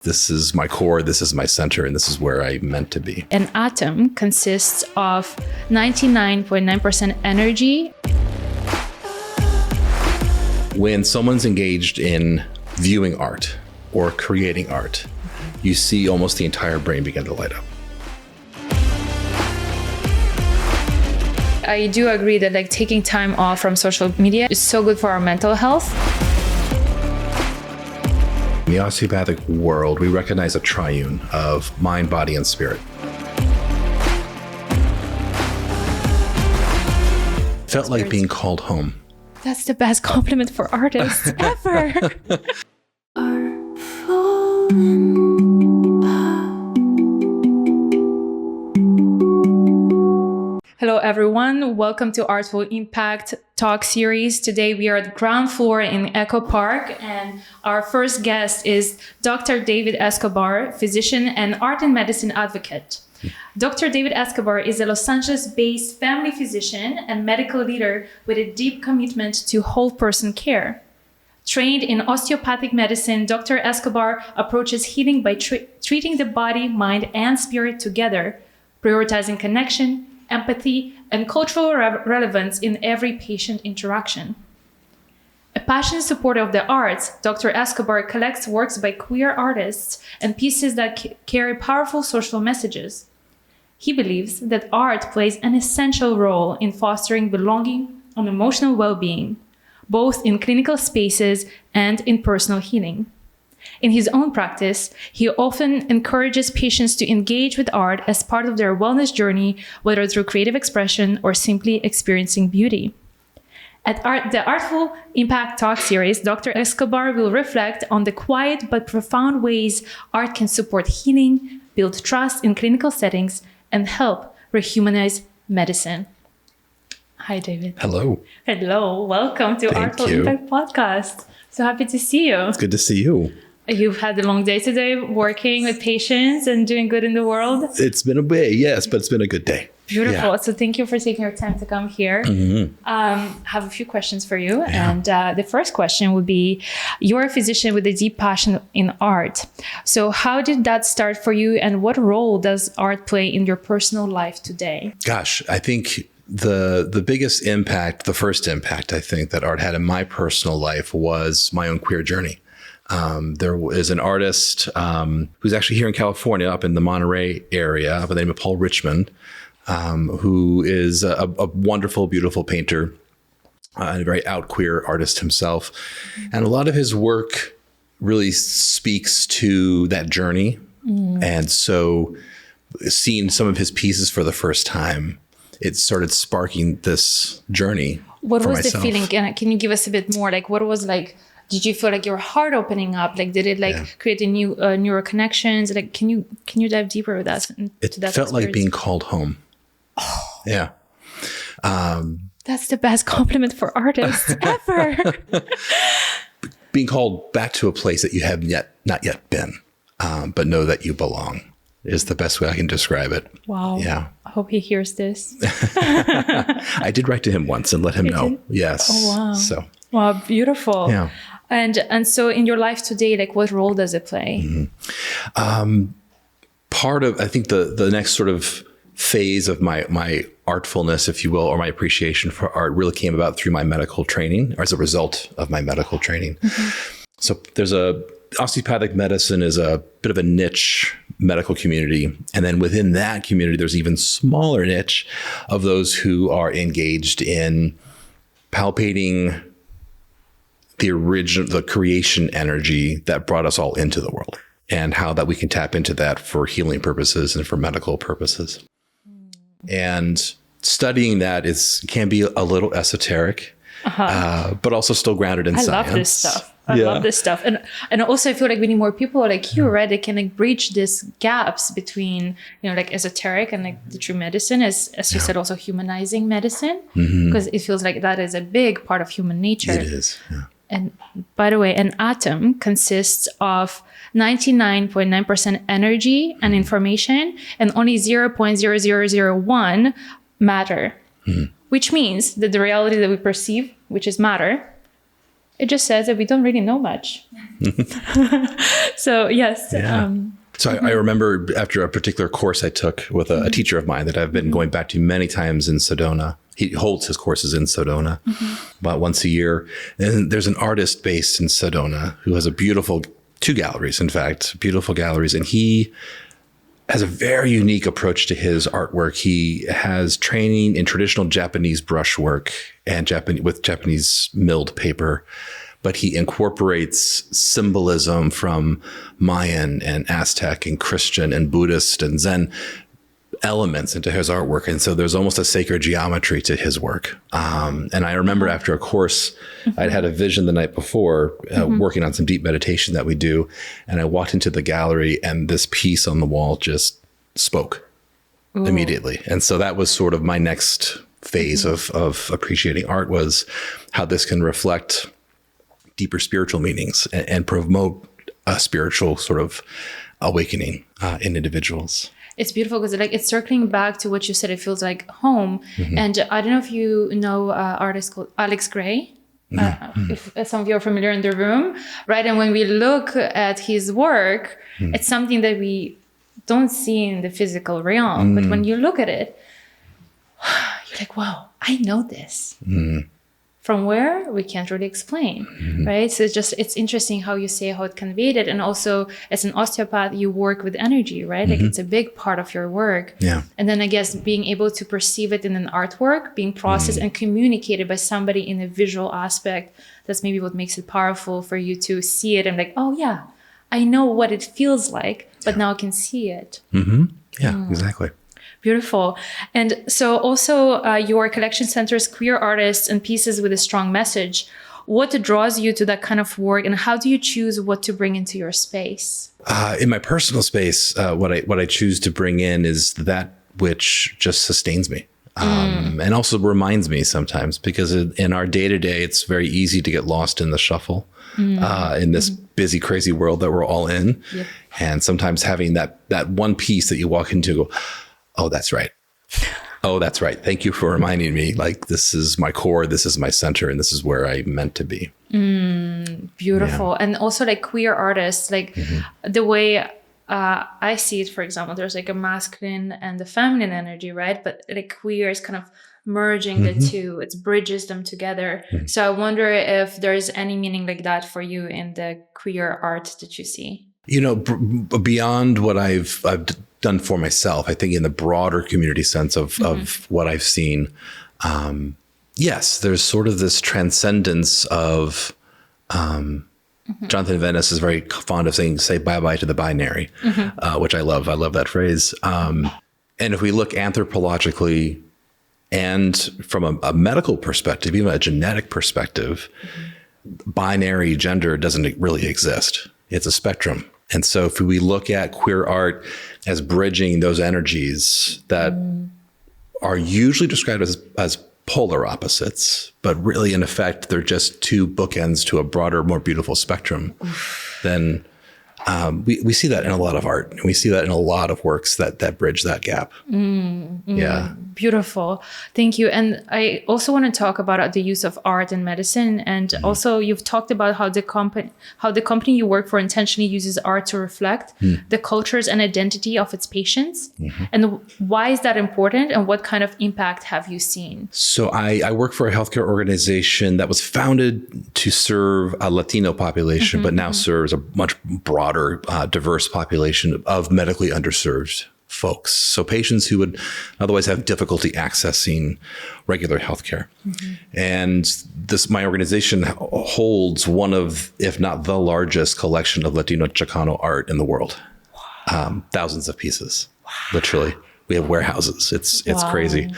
This is my core, this is my center, and this is where I'm meant to be. An atom consists of 99.9% energy. When someone's engaged in viewing art or creating art, you see almost the entire brain begin to light up. I do agree that taking time off from social media is so good for our mental health. In the osteopathic world, we recognize a triune of mind, body, and spirit. Felt like being called home. That's the best compliment for artists ever. Artful Impact. Hello, everyone. Welcome to Artful Impact talk series. Today, we are at the ground floor in Echo Park, and our first guest is Dr. David Escobar, physician and art and medicine advocate. Dr. David Escobar is a Los Angeles-based family physician and medical leader with a deep commitment to whole person care. Trained in osteopathic medicine, Dr. Escobar approaches healing by treating the body, mind, and spirit together, prioritizing connection, empathy, and cultural relevance in every patient interaction. A passionate supporter of the arts, Dr. Escobar collects works by queer artists and pieces that carry powerful social messages. He believes that art plays an essential role in fostering belonging and emotional well-being, both in clinical spaces and in personal healing. In his own practice, he often encourages patients to engage with art as part of their wellness journey, whether through creative expression or simply experiencing beauty. At the Artful Impact talk series, Dr. Escobar will reflect on the quiet but profound ways art can support healing, build trust in clinical settings, and help rehumanize medicine. Hi, David. Hello. Hello. Welcome to Artful Impact podcast. So happy to see you. It's good to see you. You've had a long day today working with patients and doing good in the world. It's been a day, yes, but it's been a good day. Beautiful. Yeah. So thank you for taking your time to come here. Mm-hmm. Have a few questions for you. Yeah. And the first question would be, you're a physician with a deep passion in art. So how did that start for you, and what role does art play in your personal life today? Gosh, I think the biggest impact, the first impact I think that art had in my personal life was my own queer journey. There is an artist who's actually here in California, up in the Monterey area, by the name of Paul Richmond, who is a wonderful, beautiful painter and a very out queer artist himself. And a lot of his work really speaks to that journey. And so seeing some of his pieces for the first time, it started sparking this journey. What was myself. the feeling? Can you give us a bit more? What was did you feel like your heart opening up? Did it create a new neural connections? Can you dive deeper with us? It felt like being called home. Oh. Yeah. That's the best compliment for artists ever. Being called back to a place that you have not yet been, but know that you belong is the best way I can describe it. Wow. Yeah. I hope he hears this. I did write to him once and let him know. Did? Yes. Oh, wow. So. Wow, beautiful. Yeah. And so in your life today, what role does it play? Mm-hmm. Part of, I think the next sort of phase of my artfulness, if you will, or my appreciation for art really came about through my medical training, or as a result of my medical training. Mm-hmm. So osteopathic medicine is a bit of a niche medical community. And then within that community, there's even smaller niche of those who are engaged in palpating the creation energy that brought us all into the world, and how that we can tap into that for healing purposes and for medical purposes. And studying that can be a little esoteric, but also still grounded in science. I love this stuff. I love this stuff. And also I feel like we need more people like you, right? That can bridge these gaps between, esoteric and the true medicine, as you said, also humanizing medicine, because it feels like that is a big part of human nature. It is. Yeah. And by the way, an atom consists of 99.9% energy and information and only 0.0001 matter, which means that the reality that we perceive, which is matter, It just says that we don't really know much. So yes. Yeah. So I remember after a particular course I took with a teacher of mine that I've been going back to many times in Sedona. He holds his courses in Sedona about once a year. And there's an artist based in Sedona who has two galleries, in fact, beautiful galleries. And he has a very unique approach to his artwork. He has training in traditional Japanese brushwork and with Japanese milled paper, but he incorporates symbolism from Mayan and Aztec and Christian and Buddhist and Zen elements into his artwork. And so there's almost a sacred geometry to his work. And I remember after a course, I'd had a vision the night before, working on some deep meditation that we do. And I walked into the gallery and this piece on the wall just spoke immediately. And so that was sort of my next phase of appreciating art, was how this can reflect deeper spiritual meanings and promote a spiritual sort of awakening in individuals. It's beautiful because it's circling back to what you said. It feels like home. And I don't know if you know artist called Alex Gray. If some of you are familiar in the room, right? And when we look at his work, it's something that we don't see in the physical realm. But when you look at it, you're like, wow, I know this. From where? We can't really explain, right? So it's interesting how you say how it conveyed it. And also as an osteopath, you work with energy, right? Like it's a big part of your work. Yeah. And then I guess being able to perceive it in an artwork, being processed and communicated by somebody in a visual aspect, that's maybe what makes it powerful for you to see it and like, oh yeah, I know what it feels like, but now I can see it. Yeah, exactly. Beautiful. And so also your collection centers queer artists and pieces with a strong message. What draws you to that kind of work, and how do you choose what to bring into your space? In my personal space, what I choose to bring in is that which just sustains me. And also reminds me sometimes, because in our day-to-day, it's very easy to get lost in the shuffle in this busy, crazy world that we're all in. Yep. And sometimes having that one piece that you walk into and go, oh, that's right. Oh, that's right. Thank you for reminding me, like, this is my core, this is my center, and this is where I'm meant to be. Beautiful. Yeah. And also like queer artists, like the way I see it, for example, there's like a masculine and the feminine energy, right? But like queer is kind of merging the two. It bridges them together. So I wonder if there's any meaning like that for you in the queer art that you see. You know, beyond what I've done for myself, I think in the broader community sense of what I've seen, yes, there's sort of this transcendence of, Jonathan Venice is very fond of saying, say bye-bye to the binary, which I love. I love that phrase. And if we look anthropologically and from a medical perspective, even a genetic perspective, binary gender doesn't really exist. It's a spectrum. And so if we look at queer art as bridging those energies that are usually described as polar opposites, but really in effect, they're just two bookends to a broader, more beautiful spectrum, then we see that in a lot of art. And we see that in a lot of works that bridge that gap. Yeah. Beautiful. Thank you. And I also want to talk about the use of art in medicine. And also you've talked about how the company you work for intentionally uses art to reflect the cultures and identity of its patients. And why is that important? And what kind of impact have you seen? So I work for a healthcare organization that was founded to serve a Latino population, but now serves a much broader, diverse population of medically underserved folks. So patients who would otherwise have difficulty accessing regular healthcare. And my organization holds one of, if not the largest collection of Latino Chicano art in the world. Thousands of pieces, literally. We have warehouses. It's crazy.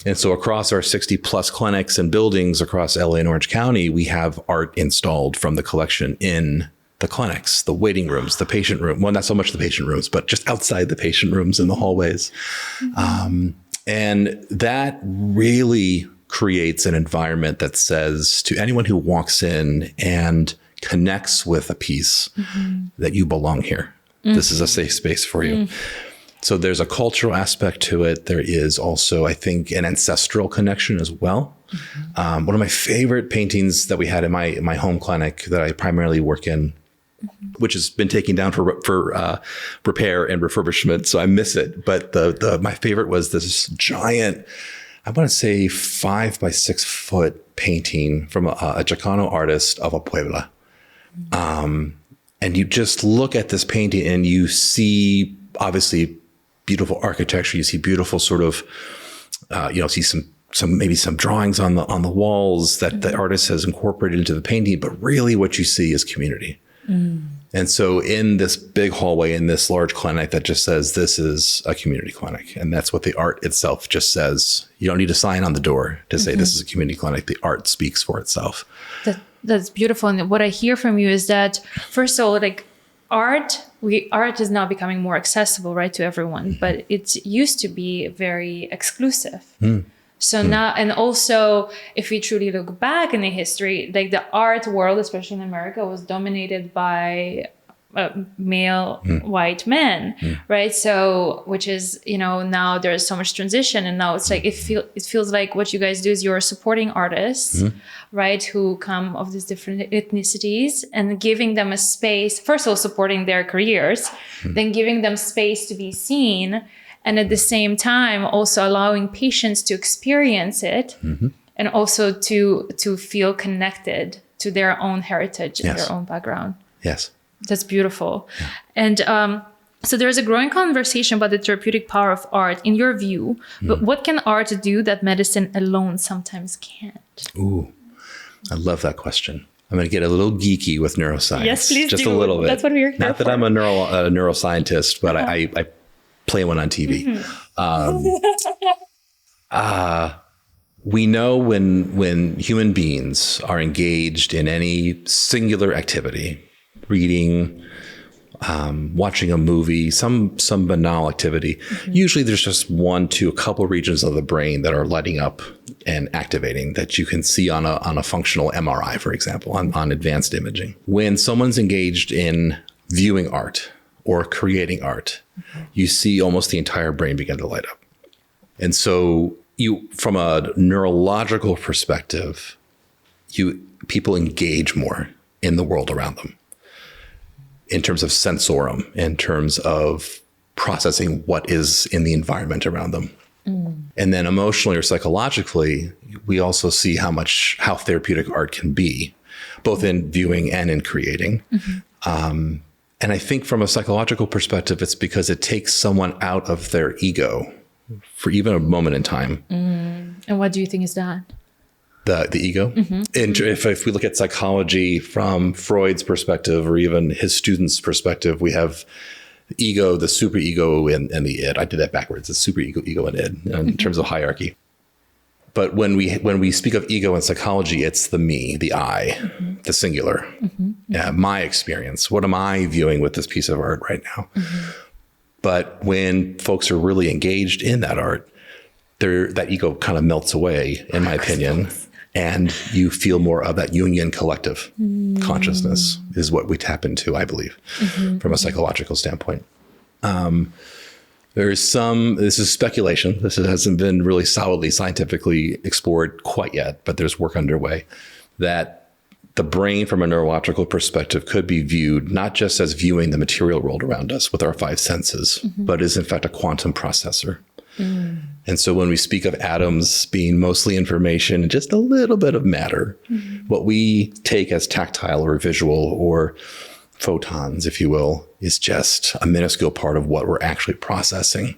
And so across our 60 plus clinics and buildings across LA and Orange County, we have art installed from the collection in the clinics, the waiting rooms, the patient room. Well, not so much the patient rooms, but just outside the patient rooms in the hallways. And that really creates an environment that says to anyone who walks in and connects with a piece that you belong here. This is a safe space for you. So there's a cultural aspect to it. There is also, I think, an ancestral connection as well. One of my favorite paintings that we had in my home clinic that I primarily work in, which has been taken down for repair and refurbishment, so I miss it. But my favorite was this giant, I want to say 5 by 6 foot painting from a Chicano artist of a Puebla. And you just look at this painting and you see obviously beautiful architecture. You see beautiful sort of, see some drawings on the walls that the artist has incorporated into the painting. But really what you see is community. And so in this big hallway, in this large clinic that just says, this is a community clinic. And that's what the art itself just says. You don't need a sign on the door to say this is a community clinic. The art speaks for itself. That's beautiful. And what I hear from you is that, first of all, like art is now becoming more accessible, right, to everyone, but it used to be very exclusive. So now, and also if we truly look back in the history, like the art world, especially in America, was dominated by male white men, right? So, which is, now there's so much transition, and now it's like, it feels like what you guys do is you're supporting artists, right, who come of these different ethnicities and giving them a space, first of all, supporting their careers, then giving them space to be seen. And at the same time, also allowing patients to experience it and also to feel connected to their own heritage and their own background. Yes. That's beautiful. Yeah. And so there's a growing conversation about the therapeutic power of art, in your view. But what can art do that medicine alone sometimes can't? Ooh, I love that question. I'm going to get a little geeky with neuroscience. Yes, please just do. A little bit. That's what we're here Not for. that I'm a neuroscientist, but I play one on TV. We know when human beings are engaged in any singular activity, reading, watching a movie, some banal activity, usually there's just a couple regions of the brain that are lighting up and activating that you can see on a functional MRI, for example, on advanced imaging. When someone's engaged in viewing art or creating art, you see almost the entire brain begin to light up. And so from a neurological perspective, people engage more in the world around them in terms of sensorium, in terms of processing what is in the environment around them. And then emotionally or psychologically, we also see how therapeutic art can be, both in viewing and in creating. And I think from a psychological perspective, it's because it takes someone out of their ego for even a moment in time. And what do you think is that? The ego. And if we look at psychology from Freud's perspective, or even his students' perspective, we have ego, the superego, and the id. I did that backwards. The superego, ego, and id in terms of hierarchy. But when we speak of ego in psychology, it's the me, the I, the singular. My experience. What am I viewing with this piece of art right now? But when folks are really engaged in that art, that ego kind of melts away, in my opinion. And you feel more of that Jungian collective consciousness is what we tap into, I believe, from a psychological standpoint. This is speculation. This hasn't been really solidly scientifically explored quite yet, but there's work underway that the brain from a neurological perspective could be viewed not just as viewing the material world around us with our 5 senses, but is in fact a quantum processor. And so when we speak of atoms being mostly information and just a little bit of matter, what we take as tactile or visual or photons, if you will, is just a minuscule part of what we're actually processing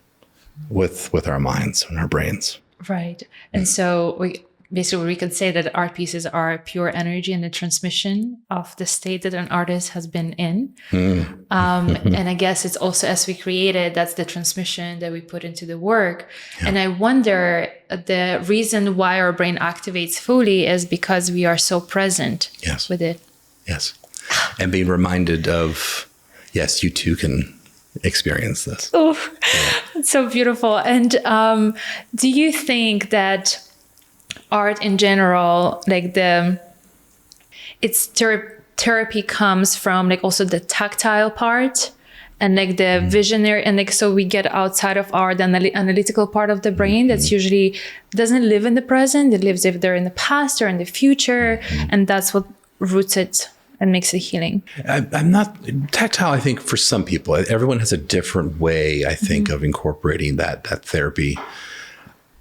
with our minds and our brains. Right. And so we could say that art pieces are pure energy and the transmission of the state that an artist has been in. And I guess it's also, as we create it, that's the transmission that we put into the work. Yeah. And I wonder, the reason why our brain activates fully is because we are so present with it. Yes. And being reminded of, yes, you too can experience this. Oh, it's so beautiful. And do you think that art in general, like its therapy comes from like also the tactile part and like the visionary, and like so we get outside of our the analytical part of the brain that's usually doesn't live in the present. It lives either in the past or in the future, and that's what roots it and makes it healing. I'm not tactile. I think for some people, everyone has a different way, I think, of incorporating that therapy.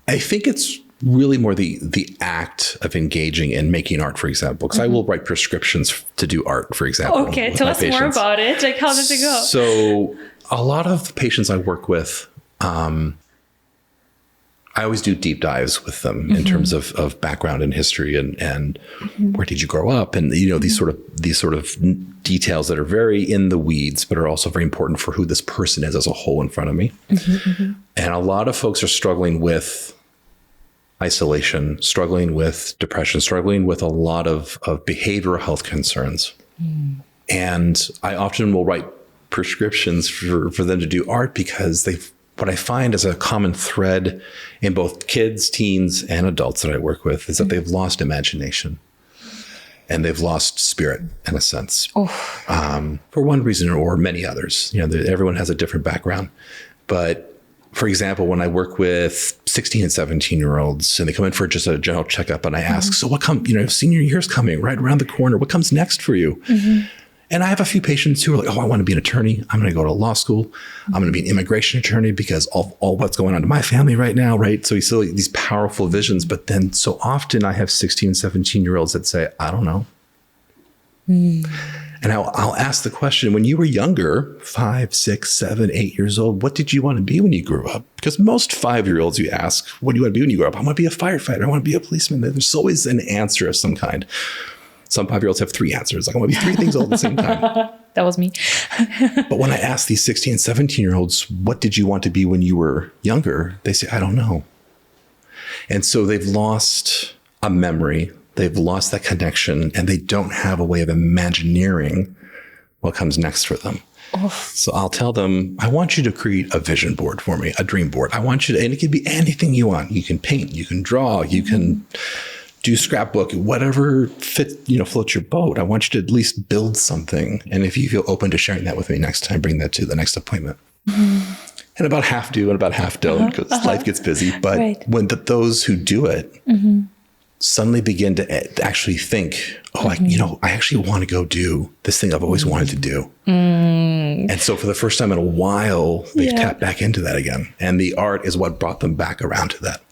I think it's really more the act of engaging in making art, for example, because I will write prescriptions to do art, for example. Okay, tell us more about it. Like, how does it go? So a lot of the patients I work with, I always do deep dives with them in terms of background and history and where did you grow up, and these sort of details that are very in the weeds, but are also very important for who this person is as a whole in front of me. And a lot of folks are struggling with isolation, struggling with depression, struggling with a lot of behavioral health concerns. And I often will write prescriptions for them to do art because what I find as a common thread in both kids, teens, and adults that I work with is that they've lost imagination and they've lost spirit in a sense, for one reason or many others. Everyone has a different background. But for example, when I work with 16 and 17-year-olds and they come in for just a general checkup and I ask, so what senior year's coming right around the corner. What comes next for you? And I have a few patients who are like, I want to be an attorney. I'm going to go to law school. I'm going to be an immigration attorney because all what's going on to my family right now, right? So you see these powerful visions. But then so often I have 16, 17-year-olds that say, I don't know. And I'll ask the question, when you were younger, 5, 6, 7, 8 years old, what did you want to be when you grew up? Because most 5-year-olds you ask, what do you want to be when you grow up? I want to be a firefighter. I want to be a policeman. There's always an answer of some kind. Some 5-year-olds have 3 answers. Like, I want to be 3 things all at the same time. That was me. But when I ask these 16 and 17-year-olds, what did you want to be when you were younger? They say, I don't know. And so they've lost a memory. They've lost that connection, and they don't have a way of imagineering what comes next for them. So I'll tell them, I want you to create a vision board for me, a dream board. I want you to, and it can be anything you want. You can paint, you can draw, you can do scrapbook, whatever floats your boat. I want you to at least build something. And if you feel open to sharing that with me next time, bring that to the next appointment. And about half do and about half don't because life gets busy. But when those who do it suddenly begin to actually think, I actually want to go do this thing I've always wanted to do. And so for the first time in a while, they've tapped back into that again. And the art is what brought them back around to that.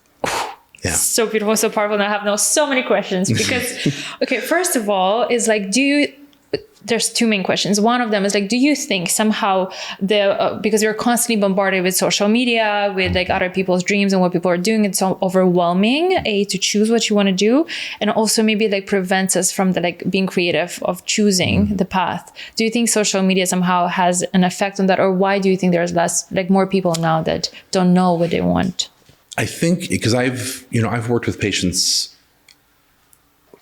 Yeah. So beautiful, so powerful. And I have now so many questions because, okay, first of all, is like, there's 2 main questions. One of them is like, do you think somehow because you're constantly bombarded with social media, with like other people's dreams and what people are doing, it's so overwhelming, to choose what you want to do. And also maybe like prevents us from the like being creative of choosing the path. Do you think social media somehow has an effect on that? Or why do you think there's more people now that don't know what they want? I think because I've worked with patients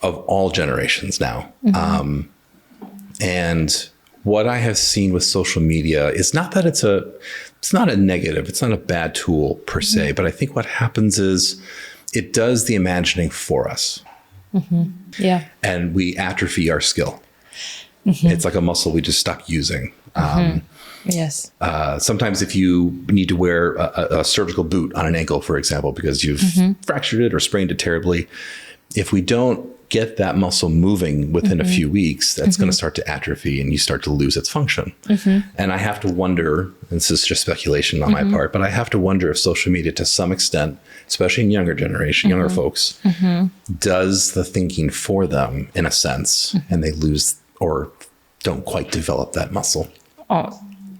of all generations now. And what I have seen with social media is not that it's not a negative, it's not a bad tool per se, but I think what happens is it does the imagining for us. Yeah. And we atrophy our skill. It's like a muscle we just stop using. Yes. Sometimes if you need to wear a surgical boot on an ankle, for example, because you've fractured it or sprained it terribly, if we don't get that muscle moving within a few weeks, that's going to start to atrophy and you start to lose its function. And I have to wonder, and this is just speculation on my part, but I have to wonder if social media to some extent, especially in younger folks, does the thinking for them in a sense, and they lose or don't quite develop that muscle.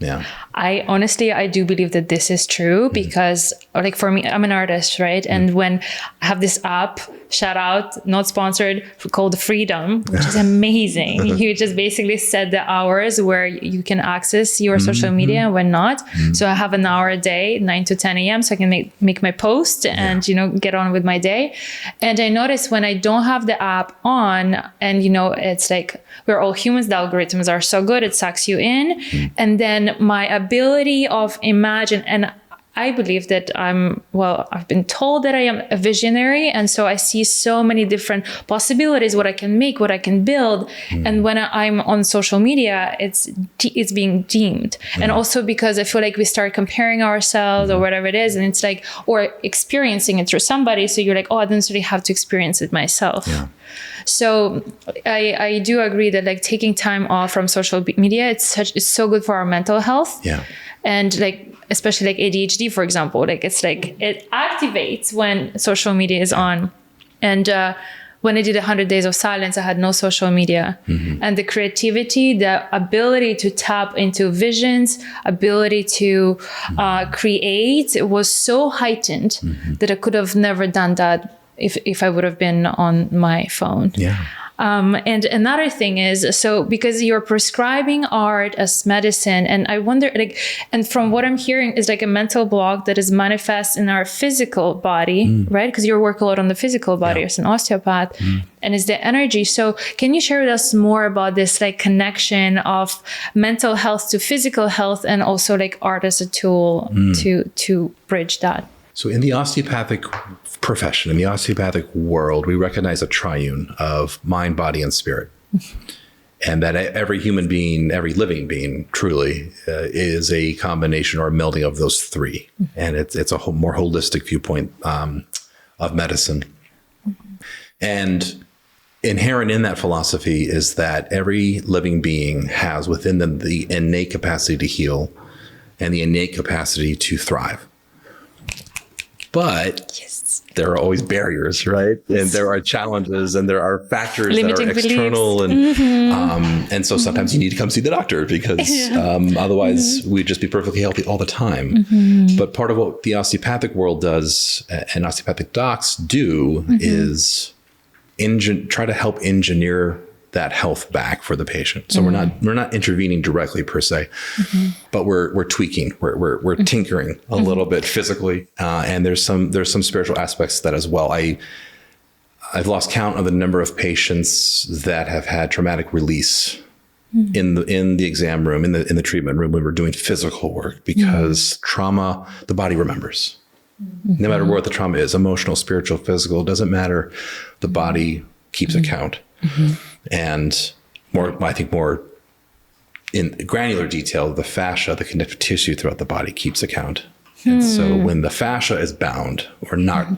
Yeah. I do believe that this is true because like for me, I'm an artist, right? And when I have this app, shout out, not sponsored, called Freedom, which is amazing. You just basically set the hours where you can access your social media and when not. So I have an hour a day, 9 to 10 a.m. So I can make my post and, get on with my day. And I notice when I don't have the app on and, it's like, we're all humans, the algorithms are so good, it sucks you in. And then my ability of imagine, and I believe that I've been told that I am a visionary. And so I see so many different possibilities, what I can make, what I can build. And when I'm on social media, it's being deemed. And also because I feel like we start comparing ourselves or whatever it is. And it's like, or experiencing it through somebody. So you're like, oh, I don't necessarily have to experience it myself. Yeah. So I do agree that like taking time off from social media, it's so good for our mental health. Yeah. And like, especially like ADHD, for example, like it's like it activates when social media is on. And when I did 100 days of silence, I had no social media. And the creativity, the ability to tap into visions, ability to create, it was so heightened that I could have never done that if I would have been on my phone. Yeah. And another thing is, so because you're prescribing art as medicine, and I wonder, like, and from what I'm hearing is like a mental block that is manifest in our physical body, right? Because you work a lot on the physical body as an osteopath, and it's the energy. So can you share with us more about this like connection of mental health to physical health, and also like art as a tool to bridge that? So in the osteopathic profession, in the osteopathic world, we recognize a triune of mind, body, and spirit. And that every human being, every living being truly is a combination or a melding of those three. And it's a more holistic viewpoint of medicine. And inherent in that philosophy is that every living being has within them the innate capacity to heal and the innate capacity to thrive. But there are always barriers, right? And there are challenges, and there are factors limiting that are external, and so sometimes you need to come see the doctor because otherwise we'd just be perfectly healthy all the time. But part of what the osteopathic world does, and osteopathic docs do, is try to help engineer that health back for the patient. So we're not intervening directly per se, but we're tweaking, we're tinkering a little bit physically, and there's some spiritual aspects to that as well. I've lost count of the number of patients that have had traumatic release in the exam room, in the treatment room when we're doing physical work, because trauma, the body remembers. No matter what the trauma is, emotional, spiritual, physical, it doesn't matter. The body keeps account. And I think more in granular detail, the fascia, the connective tissue throughout the body, keeps account. And so when the fascia is bound or not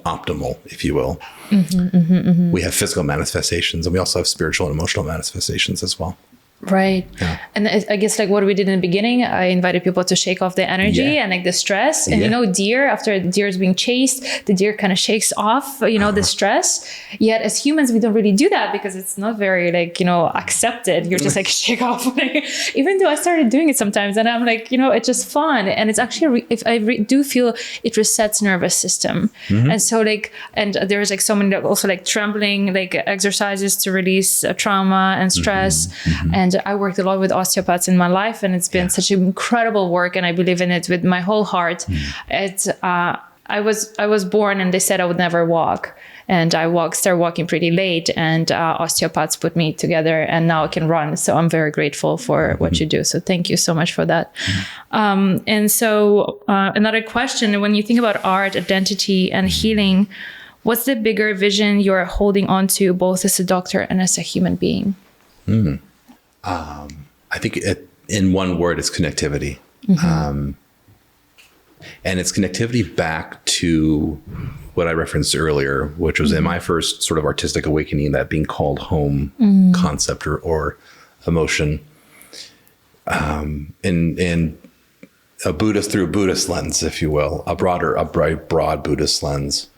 optimal, if you will, we have physical manifestations, and we also have spiritual and emotional manifestations as well. Right. Yeah. And I guess like what we did in the beginning, I invited people to shake off the energy and like the stress. And you know, after the deer is being chased, the deer kind of shakes off, the stress. Yet as humans, we don't really do that because it's not very like, accepted. You're just like shake off. Even though I started doing it sometimes and I'm like, it's just fun. And it's actually, do feel it resets nervous system. And so like, and there's like so many also like trembling, like exercises to release trauma and stress. And I worked a lot with osteopaths in my life, and it's been such incredible work, and I believe in it with my whole heart. I was born, and they said I would never walk, and I started walking pretty late, and osteopaths put me together, and now I can run. So I'm very grateful for what you do. So thank you so much for that. And so another question: when you think about art, identity, and healing, what's the bigger vision you're holding on to, both as a doctor and as a human being? I think in one word, it's connectivity. And it's connectivity back to what I referenced earlier, which was in my first sort of artistic awakening, that being called home concept or emotion. In a Buddhist, through a Buddhist lens, if you will, a broad Buddhist lens.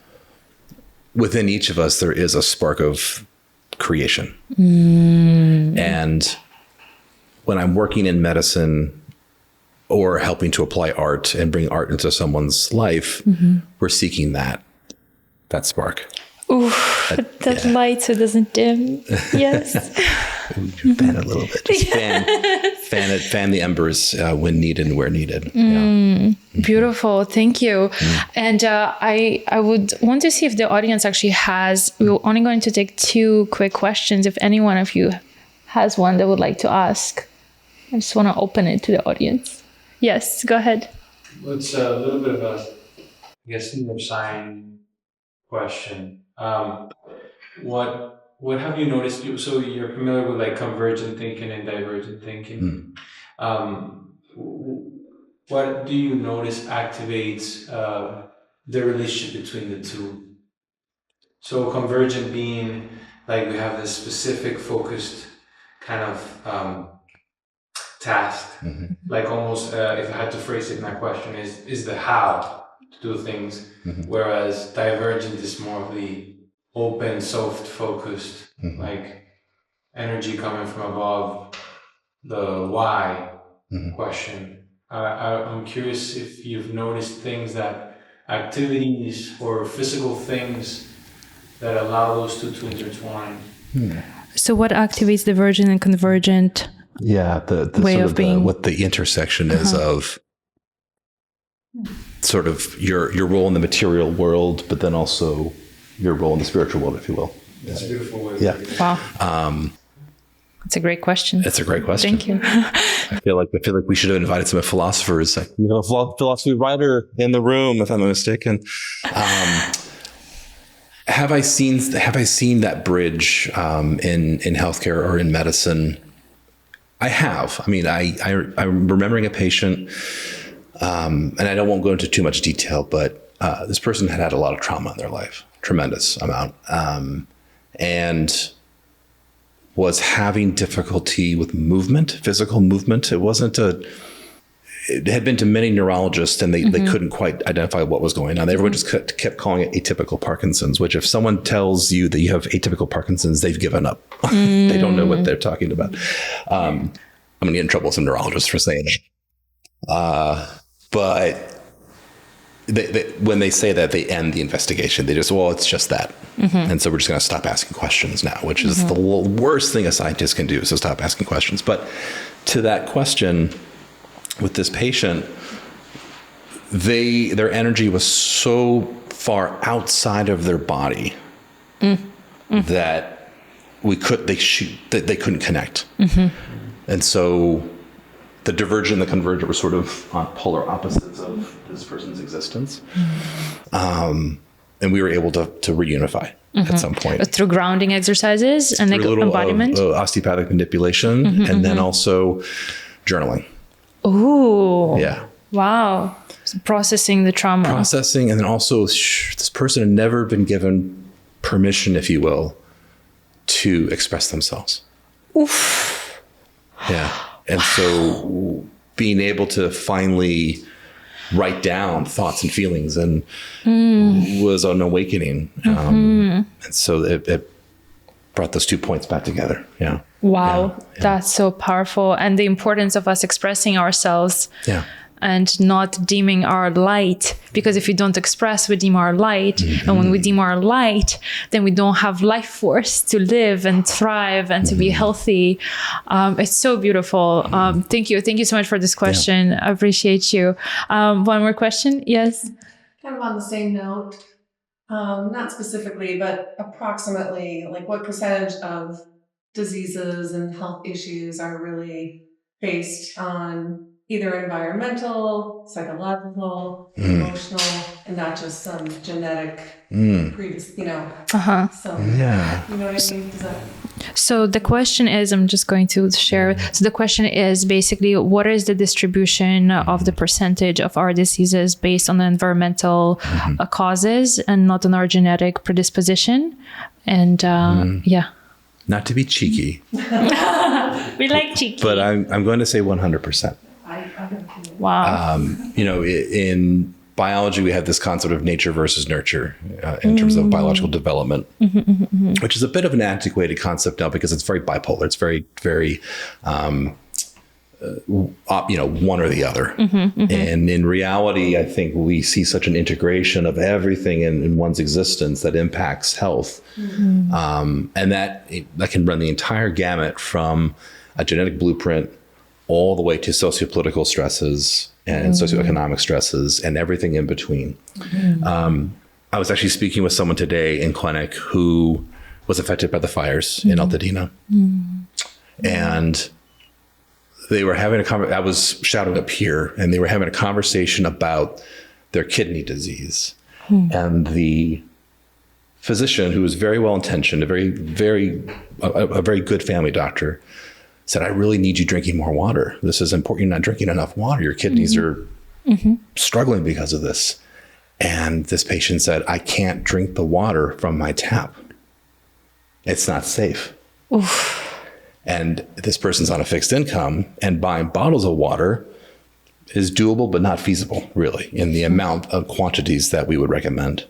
Within each of us, there is a spark of creation. And when I'm working in medicine or helping to apply art and bring art into someone's life, we're seeking that spark. Ooh, that light so it doesn't dim. Yes. Fan it a little bit. Just fan the embers when needed and where needed. Beautiful. Thank you. And I would want to see if the audience actually we're only going to take 2 quick questions. If any one of you has one they would like to ask. I just want to open it to the audience. Yes, go ahead. It's a little bit of a, I guess, neuroscience question. What have you noticed? So you're familiar with like convergent thinking and divergent thinking. What do you notice activates the relationship between the two? So convergent being like we have this specific focused kind of task, like almost if I had to phrase it, my question is the how to do things, whereas divergent is more of the open, soft focused, like energy coming from above, the why question. I'm curious if you've noticed things that activities or physical things that allow those two to intertwine. So what activates divergent and convergent? Yeah, the way sort of of being. what the intersection is of sort of your role in the material world, but then also your role in the spiritual world, if you will. That's a beautiful way. Yeah. Wow. It's a great question. It's a great question. Thank you. I feel like we should have invited some philosophers, like, a philosophy writer in the room, if I'm not mistaken. Have I seen that bridge in healthcare or in medicine? I have. I mean, I'm remembering a patient, and I won't go into too much detail, but this person had a lot of trauma in their life, tremendous amount, and was having difficulty with movement, physical movement. It had been to many neurologists, and they couldn't quite identify what was going on. Everyone just kept calling it atypical Parkinson's, which if someone tells you that you have atypical Parkinson's, they've given up. They don't know what they're talking about. I'm going to get in trouble with some neurologists for saying it. But when they say that, they end the investigation. They just, it's just that. And so we're just going to stop asking questions now, which is the worst thing a scientist can do, is to stop asking questions. But to that question, with this patient, their energy was so far outside of their body that they couldn't connect. And so the divergent and the convergent were sort of on polar opposites of this person's existence. And we were able to reunify at some point. Through grounding exercises and like embodiment? Osteopathic manipulation, and then also journaling. Oh. Yeah. Wow. So processing the trauma. And then also this person had never been given permission, if you will, to express themselves. Oof. Yeah. And so being able to finally write down thoughts and feelings and was an awakening. And so it brought those 2 points back together. Yeah. Wow. Yeah. That's so powerful. And the importance of us expressing ourselves. Yeah. And not dimming our light, because if we don't express, we dim our light. And when we dim our light, then we don't have life force to live and thrive and to be healthy. It's so beautiful. Thank you. Thank you so much for this question. Yeah. I appreciate you. One more question. Yes. Kind of on the same note, not specifically, but approximately, like what percentage of diseases and health issues are really based on either environmental, psychological, emotional, and not just some genetic previous, So, yeah. You know what I mean? So the question is, I'm just going to share. So the question is basically, what is the distribution of the percentage of our diseases based on the environmental causes and not on our genetic predisposition? And yeah. Not to be cheeky. We like cheeky. But I'm going to say 100%. Wow. In biology, we have this concept of nature versus nurture in terms of biological development, which is a bit of an antiquated concept now because it's very bipolar. It's very, very, one or the other. And in reality, I think we see such an integration of everything in one's existence that impacts health. And that can run the entire gamut from a genetic blueprint all the way to sociopolitical stresses and socioeconomic stresses and everything in between. I was actually speaking with someone today in clinic who was affected by the fires in Altadena. And they were having a conversation. I was shouting up here, and they were having a conversation about their kidney disease. And the physician, who was very well intentioned, a very good family doctor, said, "I really need you drinking more water. This is important. You're not drinking enough water. Your kidneys are struggling because of this." And this patient said, "I can't drink the water from my tap. It's not safe." Oof. And this person's on a fixed income, and buying bottles of water is doable, but not feasible, really, in the amount of quantities that we would recommend.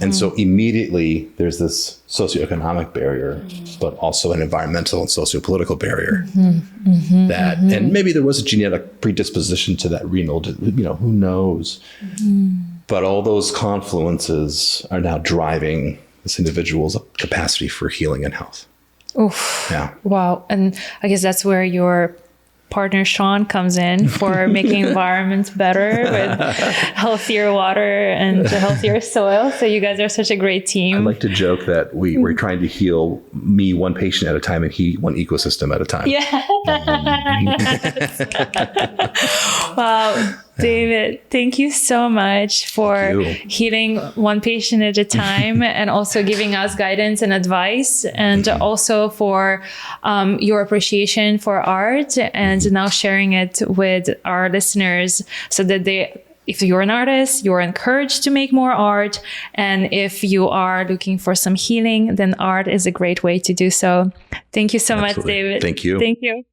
And so immediately there's this socioeconomic barrier, but also an environmental and sociopolitical barrier that, and maybe there was a genetic predisposition to that renal, who knows? But all those confluences are now driving this individual's capacity for healing and health. Oof. Yeah. Wow. And I guess that's where your partner Sean comes in for making environments better with healthier water and healthier soil. So you guys are such a great team. I like to joke that we're trying to heal me one patient at a time and he one ecosystem at a time. Yeah. Wow. David, thank you so much for healing one patient at a time and also giving us guidance and advice, and also for your appreciation for art and now sharing it with our listeners so that if you're an artist, you're encouraged to make more art. And if you are looking for some healing, then art is a great way to do so. Thank you so much, David. Thank you. Thank you.